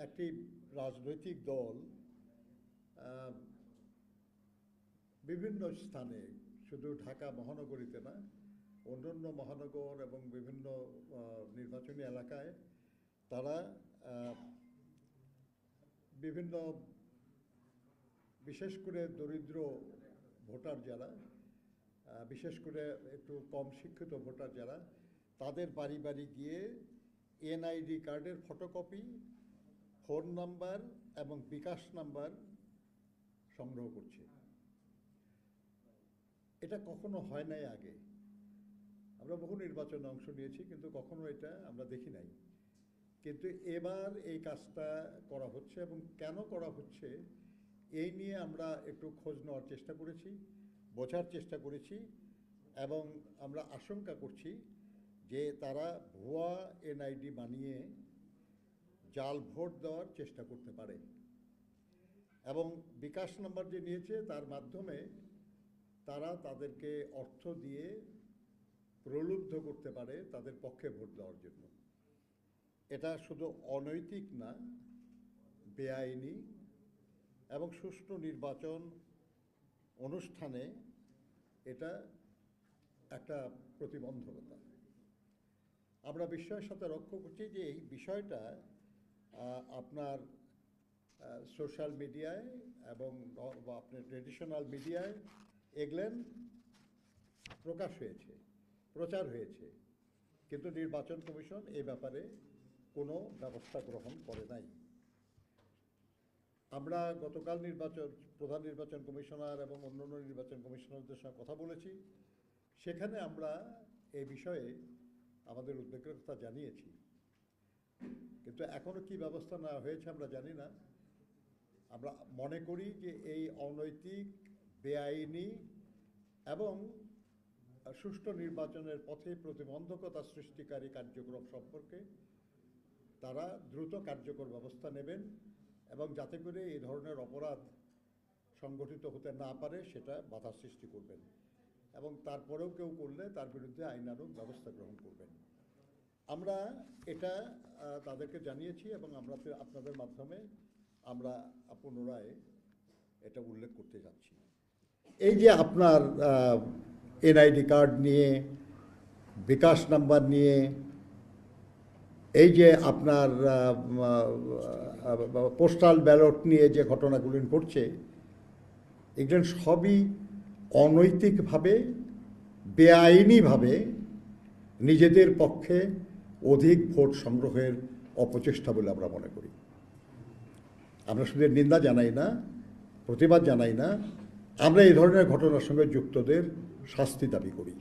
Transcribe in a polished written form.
একটি রাজনৈতিক দল বিভিন্ন স্থানে, শুধু ঢাকা মহানগরীতে না, অন্যান্য মহানগর এবং বিভিন্ন নির্বাচনী এলাকায় তারা বিভিন্ন, বিশেষ করে দরিদ্র ভোটার যারা, বিশেষ করে একটু কম শিক্ষিত ভোটার যারা, তাদের বাড়ি বাড়ি গিয়ে এনআইডি কার্ডের ফটোকপি, ফোন নাম্বার এবং বিকাশ নাম্বার সংগ্রহ করছে। এটা কখনো হয় নাই আগে। আমরা বহু নির্বাচনে অংশ নিয়েছি, কিন্তু কখনো এটা আমরা দেখি নাই। কিন্তু এবার এই কাজটা করা হচ্ছে, এবং কেন করা হচ্ছে এই নিয়ে আমরা একটু খোঁজ নেওয়ার চেষ্টা করেছি, বোঝার চেষ্টা করেছি, এবং আমরা আশঙ্কা করছি যে তারা ভুয়া এনআইডি বানিয়ে জাল ভোট দেওয়ার চেষ্টা করতে পারে, এবং বিকাশ নাম্বার যে নিয়েছে তার মাধ্যমে তারা তাদেরকে অর্থ দিয়ে প্রলুব্ধ করতে পারে তাদের পক্ষে ভোট দেওয়ার জন্য। এটা শুধু অনৈতিক না, বেআইনি, এবং সুষ্ঠু নির্বাচন অনুষ্ঠানে এটা একটা প্রতিবন্ধকতা। আমরা বিস্ময়ের সাথে লক্ষ্য করছি যে এই বিষয়টা আপনার সোশ্যাল মিডিয়ায় এবং আপনার ট্রেডিশনাল মিডিয়ায় এগুলেন প্রকাশ হয়েছে, প্রচার হয়েছে, কিন্তু নির্বাচন কমিশন এ ব্যাপারে কোনো ব্যবস্থা গ্রহণ করে নাই। আমরা গতকাল প্রধান নির্বাচন কমিশনার এবং অন্যান্য নির্বাচন কমিশনারদের সঙ্গে কথা বলেছি। সেখানে আমরা এই বিষয়ে আমাদের উদ্বেগের কথা জানিয়েছি, কিন্তু এখনো কি ব্যবস্থা নেওয়া হয়েছে আমরা জানি না। আমরা মনে করি যে এই অনৈতিক, বেআইনি এবং সুষ্ঠু নির্বাচনের পথে প্রতিবন্ধকতা সৃষ্টিকারী কার্যক্রম সম্পর্কে তারা দ্রুত কার্যকর ব্যবস্থা নেবেন, এবং যাতে করে এই ধরনের অপরাধ সংগঠিত হতে না পারে সেটা বাধা সৃষ্টি করবেন, এবং তারপরেও কেউ করলে তার বিরুদ্ধে আইনানুগ ব্যবস্থা গ্রহণ করবেন। আমরা এটা তাদেরকে জানিয়েছি, এবং আমরা আপনাদের মাধ্যমে আমরা পুনরায় এটা উল্লেখ করতে যাচ্ছি। এই যে আপনার এনআইডি কার্ড নিয়ে, বিকাশ নাম্বার নিয়ে, এই যে আপনার পোস্টাল ব্যালট নিয়ে যে ঘটনাগুলি ঘটছে, এগুলো সবই অনৈতিকভাবে, বেআইনিভাবে নিজেদের পক্ষে অধিক ভোট সংগ্রহের অপচেষ্টা বলে আমরা মনে করি। আমরা শুধু নিন্দা জানাই না, প্রতিবাদ জানাই না, আমরা এই ধরনের ঘটনার সঙ্গে যুক্তদের শাস্তি দাবি করি।